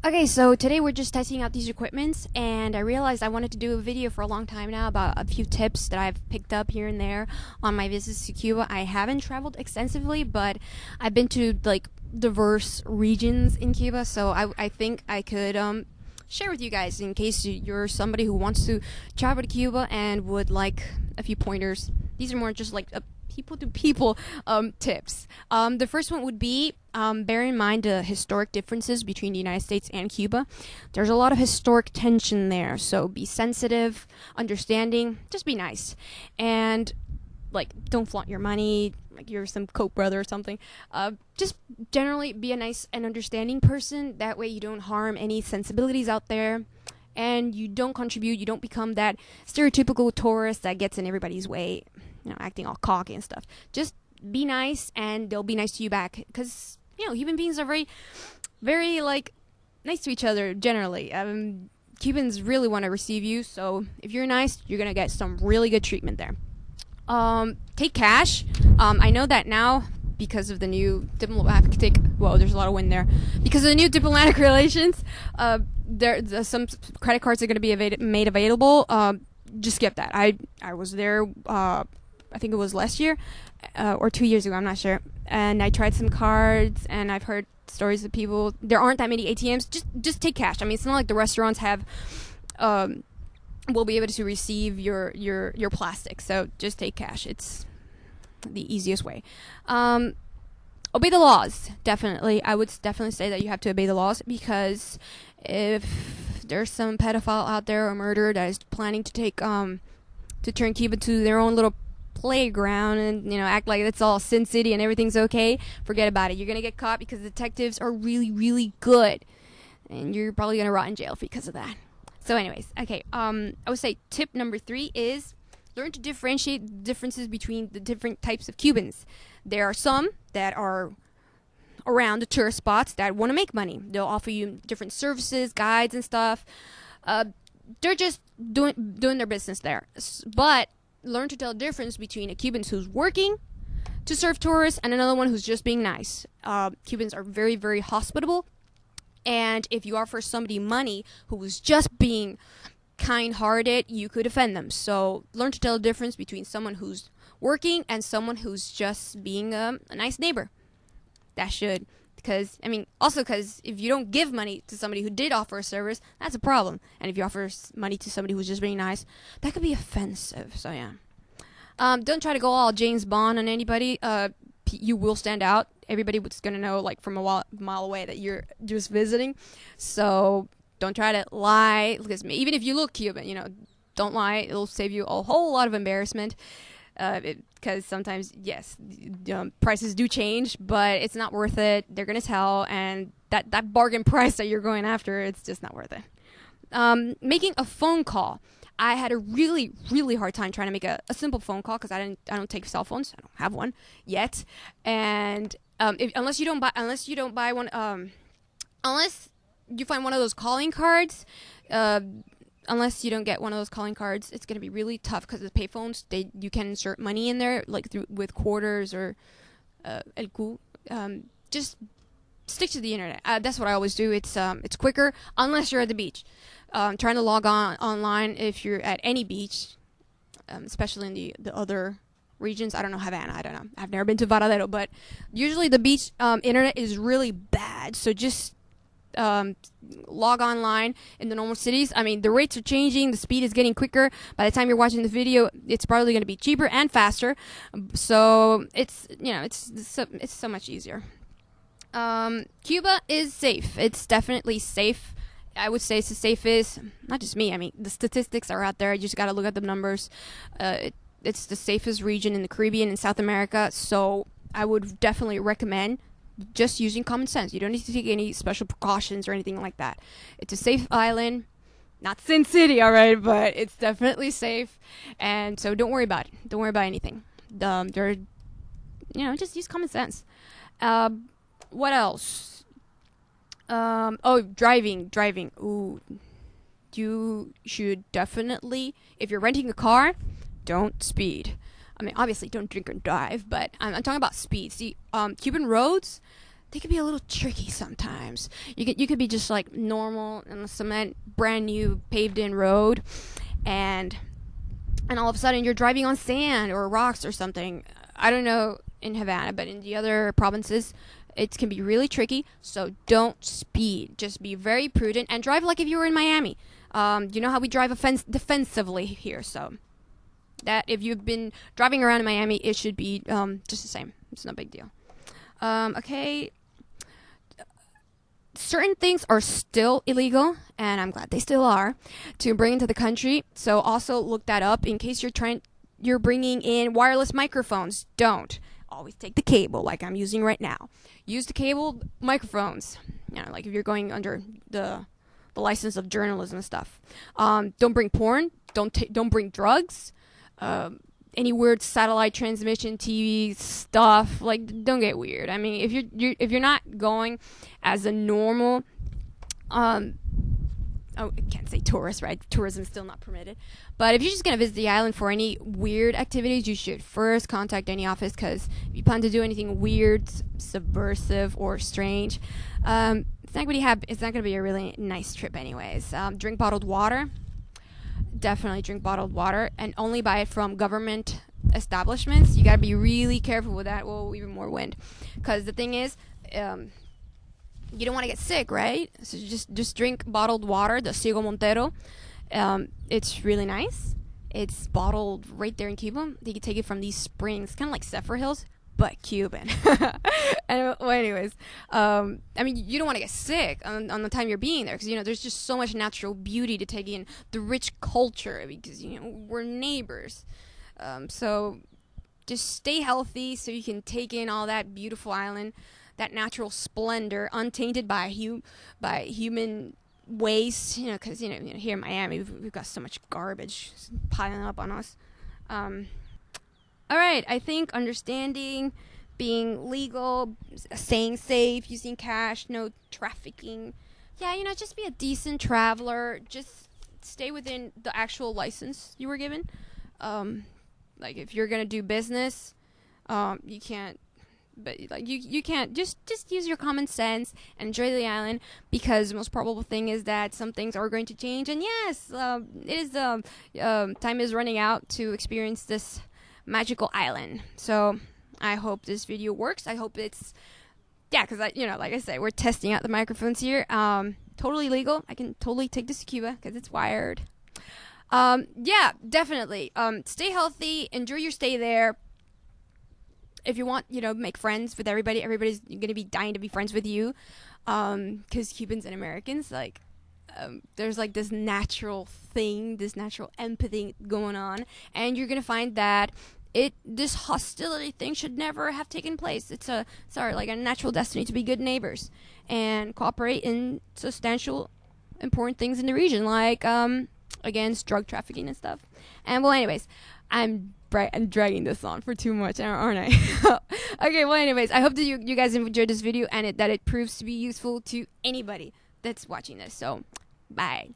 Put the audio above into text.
Okay, so today we're just testing out these equipments, and I realized I wanted to do a video for a long time now about a few tips that I've picked up here and there on my visits to Cuba. I haven't traveled extensively, but I've been to like diverse regions in Cuba, so I think I could share with you guys in case you're somebody who wants to travel to Cuba and would like a few pointers. These are more just like people to people tips. The first one would be bear in mind the historic differences between the United States and Cuba. There's a lot of historic tension there, so be sensitive, understanding, just be nice. And like, don't flaunt your money like you're some Koch brother or something. Just generally be a nice and understanding person. That way you don't harm any sensibilities out there. And you don't contribute, you don't become that stereotypical tourist that gets in everybody's way, acting all cocky and stuff. Just be nice, and they'll be nice to you back. Because human beings are very, very like nice to each other generally. Cubans really want to receive you, so if you're nice, you're gonna get some really good treatment there. Take cash. I know that now because of the new diplomatic. Whoa, there's a lot of wind there. Because of the new diplomatic relations, some credit cards are going to be made available. Just skip that. I was there. I think it was last year or 2 years ago. I'm not sure. And I tried some cards, and I've heard stories of people. There aren't that many ATMs. Just take cash. I mean, it's not like the restaurants have. Will be able to receive your plastic. So just take cash. It's the easiest way. Obey the laws. Definitely. I would definitely say that you have to obey the laws, because if there's some pedophile out there or murderer that is planning to take to turn Cuba to their own little playground and act like it's all Sin City and everything's okay, forget about it. You're gonna get caught, because detectives are really, really good, and you're probably gonna rot in jail because of that. So anyways, okay, I would say tip number 3 is learn to differentiate the differences between the different types of Cubans. There are some that are around the tourist spots that want to make money. They'll offer you different services, guides and stuff. They're just doing their business there. But learn to tell the difference between a Cuban who's working to serve tourists and another one who's just being nice. Cubans are very, very hospitable. And if you offer somebody money who was just being kind-hearted, you could offend them. So learn to tell the difference between someone who's working and someone who's just being a nice neighbor. That should, because if you don't give money to somebody who did offer a service, that's a problem. And if you offer money to somebody who's just being nice, that could be offensive. So yeah, don't try to go all James Bond on anybody. You will stand out. Everybody was gonna know, like, from a mile away that you're just visiting. So don't try to lie, because even if you look Cuban, don't lie. It'll save you a whole lot of embarrassment. Because sometimes, yes, prices do change, but it's not worth it. They're gonna tell, and that bargain price that you're going after, it's just not worth it. Making a phone call. I had a really, really hard time trying to make a simple phone call, because I don't take cell phones. I don't have one yet, and unless you don't buy one, unless you find one of those calling cards, unless you don't get one of those calling cards, it's gonna be really tough, because the payphones, you can insert money in there, like with quarters or el cu. Just stick to the internet. That's what I always do. It's quicker, unless you're at the beach. Trying to log online if you're at any beach, especially in the other regions. I don't know, Havana. I don't know. I've never been to Varadero, but usually the beach internet is really bad. So just log online in the normal cities. I mean, the rates are changing. The speed is getting quicker. By the time you're watching the video, it's probably going to be cheaper and faster. So it's so much easier. Cuba is safe. It's definitely safe. I would say it's the safest. Not just me. I mean, the statistics are out there. You just got to look at the numbers. It's the safest region in the Caribbean and South America. So I would definitely recommend just using common sense. You don't need to take any special precautions or anything like that. It's a safe island. Not Sin City, all right, but it's definitely safe. And so don't worry about it. Don't worry about anything. Just use common sense. What else? Driving. Ooh, you should definitely, if you're renting a car, don't speed. I mean, obviously, don't drink and drive, but I'm talking about speed. See, Cuban roads, they could be a little tricky sometimes. You could be just like normal in a cement, brand new paved in road, and all of a sudden you're driving on sand or rocks or something. I don't know in Havana, but in the other provinces, it can be really tricky. So don't speed. Just be very prudent and drive like if you were in Miami. You know how we drive defensively here, so that if you've been driving around in Miami, it should be just the same. It's no big deal. Okay. Certain things are still illegal, and I'm glad they still are, to bring into the country. So also look that up in case you're bringing in wireless microphones. Don't always take the cable like I'm using right now. Use the cable microphones. You know, like if you're going under the license of journalism and stuff. Don't bring porn. Don't bring drugs. Any weird satellite transmission TV stuff, like, don't get weird. I mean, if you're not going as a normal, I can't say tourist, right? Tourism is still not permitted. But if you're just gonna visit the island for any weird activities, you should first contact any office, because if you plan to do anything weird, subversive, or strange, it's not gonna be a really nice trip, anyways. Drink bottled water. Definitely drink bottled water, and only buy it from government establishments. You gotta be really careful with that. Well, even more wind, because the thing is, you don't want to get sick, right? So just drink bottled water, the Ciego Montero. It's really nice. It's bottled right there in Cuba. You can take it from these springs, kind of like Zephyr Hills, but Cuban. Anyways, I mean, you don't want to get sick on the time you're being there, because, you know, there's just so much natural beauty to take in, the rich culture, because, you know, we're neighbors. So just stay healthy so you can take in all that beautiful island, that natural splendor, untainted by human waste, you know, because, you know, here in Miami, we've got so much garbage piling up on us. All right, I think understanding, being legal, staying safe, using cash, no trafficking. Yeah, you know, just be a decent traveler. Just stay within the actual license you were given. Like, if you're gonna do business, you can't. But like you can't just use your common sense and enjoy the island, because the most probable thing is that some things are going to change. And yes, it is time is running out to experience this magical island. So I hope this video works. I hope it's, yeah, because like I said, we're testing out the microphones here. Totally legal. I can totally take this to Cuba because it's wired. Yeah, definitely. Stay healthy. Enjoy your stay there. If you want, you know, make friends with everybody. Everybody's gonna be dying to be friends with you, because Cubans and Americans, like, there's like this natural thing, this natural empathy going on, and you're gonna find that this hostility thing should never have taken place. It's a natural destiny to be good neighbors and cooperate in substantial, important things in the region, like against drug trafficking and stuff. And well, anyways, I'm dragging this on for too much, aren't I? Okay, well, anyways, I hope that you guys enjoyed this video, and that it proves to be useful to anybody that's watching this. So, bye.